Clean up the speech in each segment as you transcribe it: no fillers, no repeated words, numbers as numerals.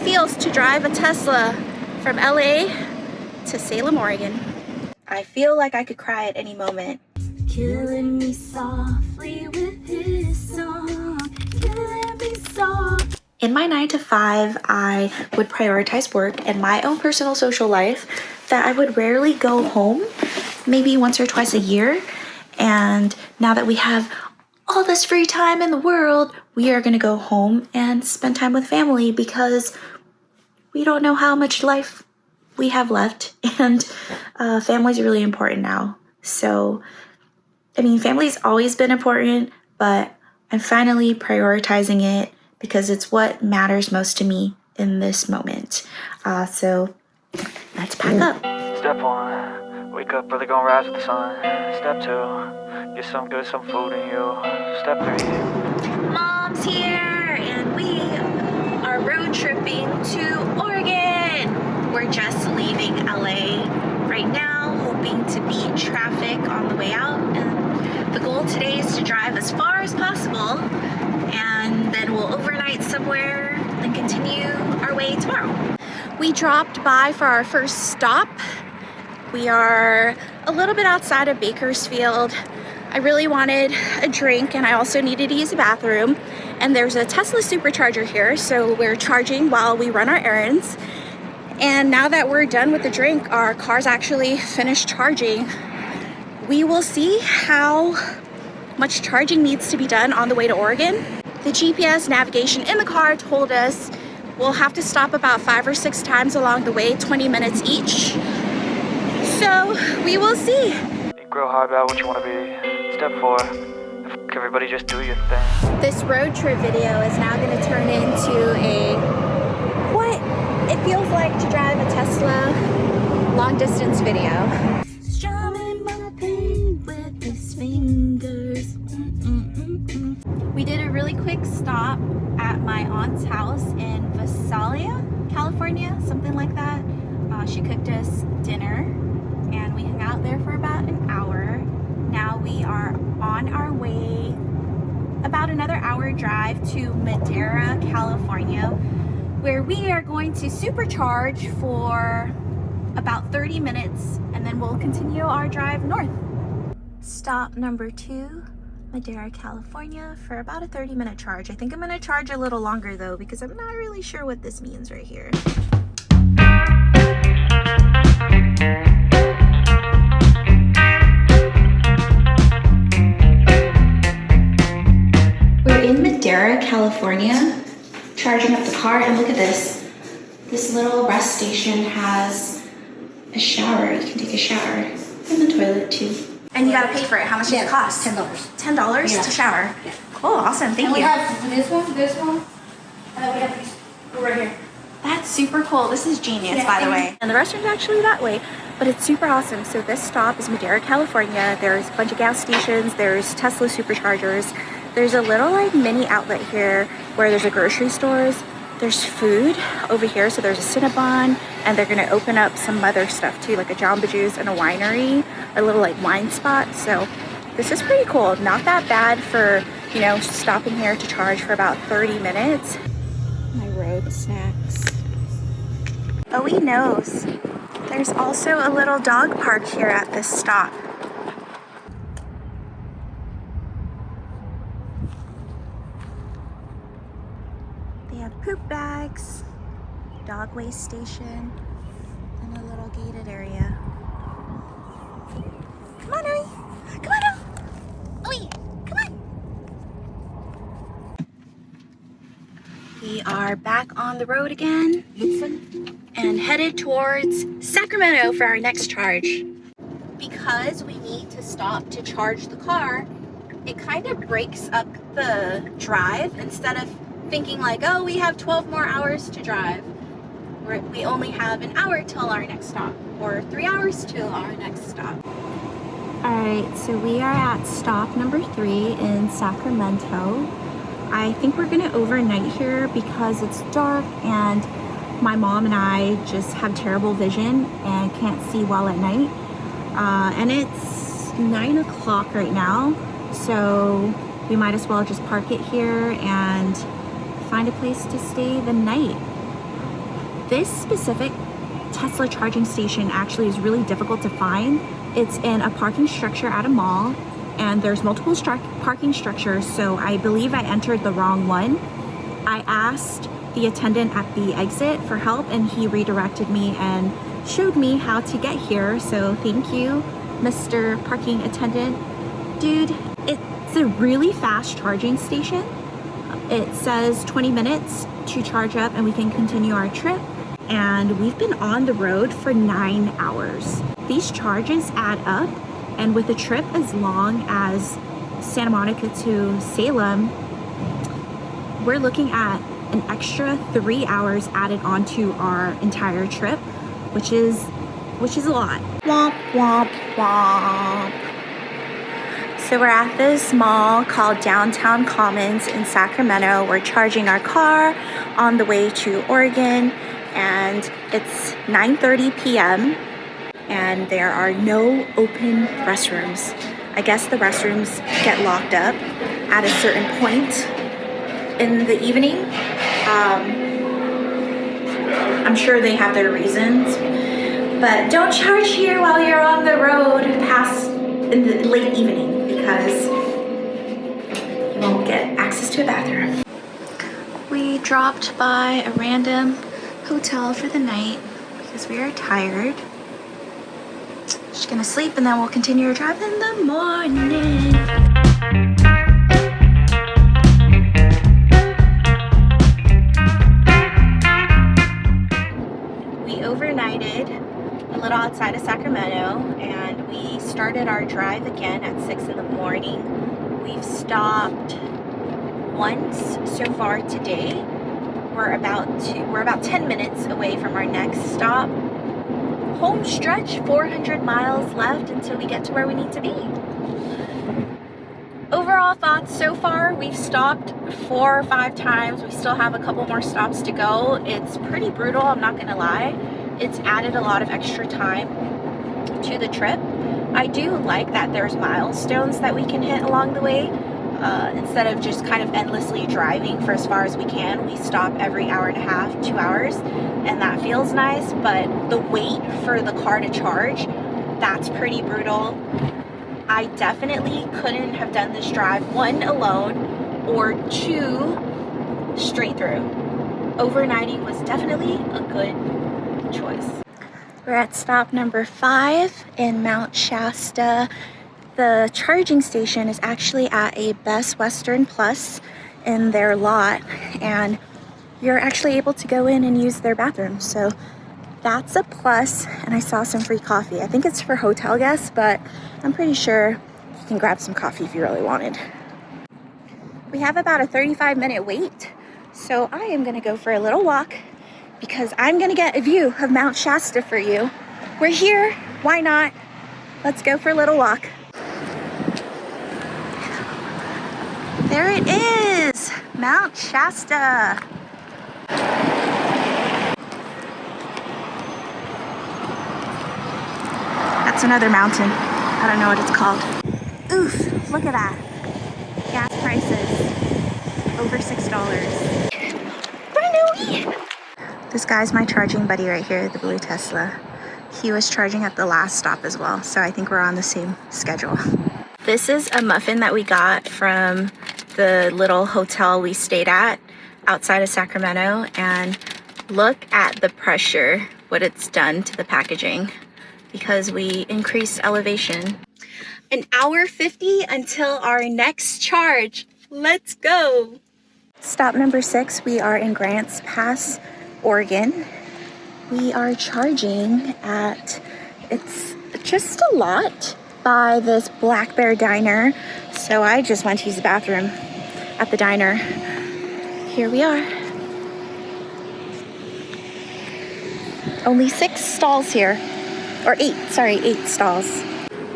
feels to drive a Tesla from LA to Salem, Oregon. I feel like I could cry at any moment. Killing me softly with his song, killing me soft. In my 9 to 5, I would prioritize work and my own personal social life, that I would rarely go home, maybe once or twice a year. And now that we have all this free time in the world, we are gonna go home and spend time with family because we don't know how much life we have left, and family is really important now. So, I mean, family's always been important, but I'm finally prioritizing it because it's what matters most to me in this moment. So let's pack up. Step 1, wake up early, gonna rise with the sun. Step 2, get some food in you. Step 3, Mom's here and we are road tripping to Oregon. We're just leaving LA right now, hoping to beat traffic on the way out. And the goal today is to drive as far as possible, and then we'll overnight somewhere and continue our way tomorrow. We dropped by for our first stop. We are a little bit outside of Bakersfield. I really wanted a drink and I also needed to use the bathroom. And there's a Tesla supercharger here, so we're charging while we run our errands. And now that we're done with the drink, our car's actually finished charging. We will see how much charging needs to be done on the way to Oregon. The GPS navigation in the car told us we'll have to stop about 5 or 6 times along the way, 20 minutes each. So we will see. grow hard about what you want to be. Step 4, everybody just do your thing. This road trip video is now going to turn into a what it feels like to drive a Tesla long distance video. Strumming my pain with his fingers. We did a really quick stop at my aunt's house in Visalia, California, something like that. She cooked us dinner and we hung out there for about an hour. Now we are on our way, about another hour drive to Madera, California, where we are going to supercharge for about 30 minutes and then we'll continue our drive north. Stop number 2, Madera, California, for about a 30-minute charge. I think I'm gonna charge a little longer though because I'm not really sure what this means right here. We're in Madera, California, charging up the car, and look at this. This little rest station has a shower. You can take a shower, and the toilet too. And you gotta pay for it. How much does it cost? $10. $10 to shower. Yeah. Cool, awesome, thank And you. we have this one, and then we have these right here. That's super cool. This is genius, Yeah, by the thank way. And the restroom's actually that way, but it's super awesome. So this stop is Madera, California. There's a bunch of gas stations. There's Tesla superchargers. There's a little like mini outlet here where there's a grocery stores. There's food over here. So there's a Cinnabon, and they're gonna open up some other stuff too, like a Jamba Juice and a winery, a little like wine spot. So this is pretty cool. Not that bad for, you know, stopping here to charge for about 30 minutes. My road snacks. Oh, he knows. There's also a little dog park here at this stop. They have poop bags, dog waste station, and a little gated area. Come on, Owie. Come on, Owie. Come on. We are back on the road again and headed towards Sacramento for our next charge. Because we need to stop to charge the car, it kind of breaks up the drive. Instead of thinking like, oh, we have 12 more hours to drive, we only have an hour till our next stop, or 3 hours till our next stop. Alright, so we are at stop number 3 in Sacramento. I think we're gonna overnight here because it's dark and my mom and I just have terrible vision and can't see well at night. And it's 9 o'clock right now, so we might as well just park it here and find a place to stay the night. This specific Tesla charging station actually is really difficult to find. It's in a parking structure at a mall, and there's multiple parking structures, so I believe I entered the wrong one. I asked the attendant at the exit for help, and he redirected me and showed me how to get here, so thank you, Mr. Parking Attendant. Dude, it's a really fast charging station. It says 20 minutes to charge up and we can continue our trip. And we've been on the road for 9 hours. These charges add up, and with a trip as long as Santa Monica to Salem, we're looking at an extra 3 hours added onto our entire trip, which is a lot. Womp, womp, womp. So we're at this mall called Downtown Commons in Sacramento. We're charging our car on the way to Oregon, and it's 9:30 p.m. and there are no open restrooms. I guess the restrooms get locked up at a certain point in the evening. I'm sure they have their reasons, but don't charge here while you're on the road past in the late evening, because you won't get access to a bathroom. We dropped by a random hotel for the night because we are tired. Just gonna sleep and then we'll continue our drive in the morning. We overnighted a little outside of Sacramento, and we started our drive again at 6 in the morning. We've stopped once so far today. We're about 10 minutes away from our next stop. Home stretch, 400 miles left until we get to where we need to be. Overall thoughts so far, we've stopped 4 or 5 times. We still have a couple more stops to go. It's pretty brutal, I'm not gonna lie. It's added a lot of extra time to the trip. I do like that there's milestones that we can hit along the way. Instead of just kind of endlessly driving for as far as we can, we stop every hour and a half, 2 hours, and that feels nice. But the wait for the car to charge, that's pretty brutal. I definitely couldn't have done this drive, 1, alone, or 2, straight through. Overnighting was definitely a good choice. We're at stop number 5 in Mount Shasta. The charging station is actually at a Best Western Plus in their lot, and you're actually able to go in and use their bathroom, so that's a plus. And I saw some free coffee. I think it's for hotel guests, but I'm pretty sure you can grab some coffee if you really wanted. We have about a 35-minute wait, so I am gonna go for a little walk because I'm gonna get a view of Mount Shasta for you. We're here, why not? Let's go for a little walk. There it is, Mount Shasta. That's another mountain. I don't know what it's called. Oof, look at that. Gas prices, over $6. This guy's my charging buddy right here, the blue Tesla. He was charging at the last stop as well, so I think we're on the same schedule. This is a muffin that we got from the little hotel we stayed at outside of Sacramento, and look at the pressure, what it's done to the packaging because we increased elevation. An hour 50 until our next charge. Let's go. Stop number 6, we are in Grants Pass, Oregon. We are charging at, it's just a lot, by this Black Bear Diner. So I just went to use the bathroom at the diner. Here we are. Only 6 stalls here, or 8 stalls.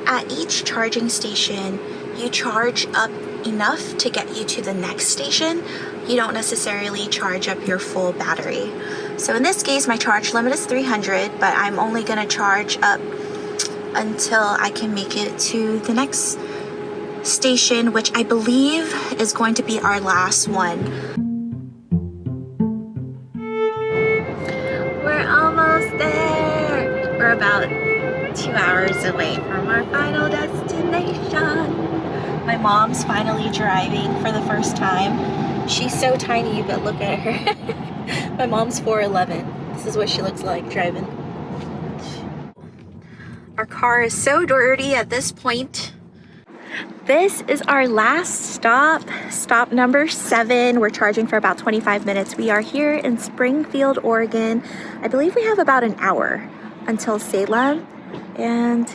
At each charging station, you charge up enough to get you to the next station. You don't necessarily charge up your full battery. So in this case, my charge limit is 300, but I'm only gonna charge up until I can make it to the next station, which I believe is going to be our last one. We're about 2 hours away from our final destination. My mom's finally driving for the first time. She's so tiny, but look at her. My mom's 4'11". This is what she looks like driving. Our car is so dirty at this point. This is our last stop, stop number 7. We're charging for about 25 minutes. We are here in Springfield, Oregon. I believe we have about an hour until Salem. And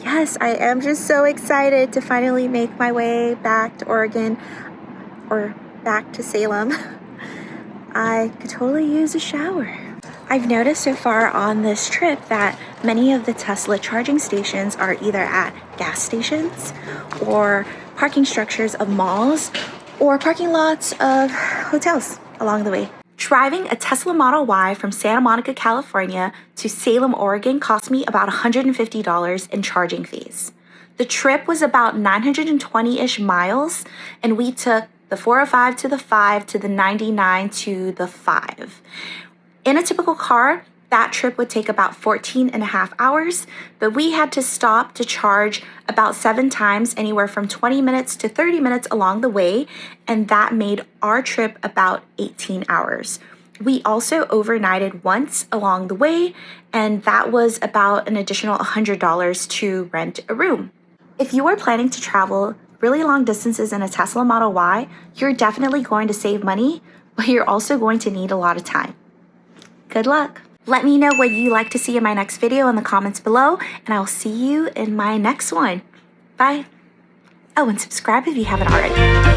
yes, I am just so excited to finally make my way back to Oregon, or back to Salem. I could totally use a shower. I've noticed so far on this trip that many of the Tesla charging stations are either at gas stations or parking structures of malls or parking lots of hotels along the way. Driving a Tesla Model Y from Santa Monica, California to Salem, Oregon cost me about $150 in charging fees. The trip was about 920-ish miles, and we took the 405 to the 5 to the 99 to the 5. In a typical car, that trip would take about 14 and a half hours, but we had to stop to charge about 7 times, anywhere from 20 minutes to 30 minutes along the way, and that made our trip about 18 hours. We also overnighted once along the way, and that was about an additional $100 to rent a room. If you are planning to travel really long distances in a Tesla Model Y, you're definitely going to save money, but you're also going to need a lot of time. Good luck. Let me know what you'd like to see in my next video in the comments below, and I'll see you in my next one. Bye. Oh, and subscribe if you haven't already.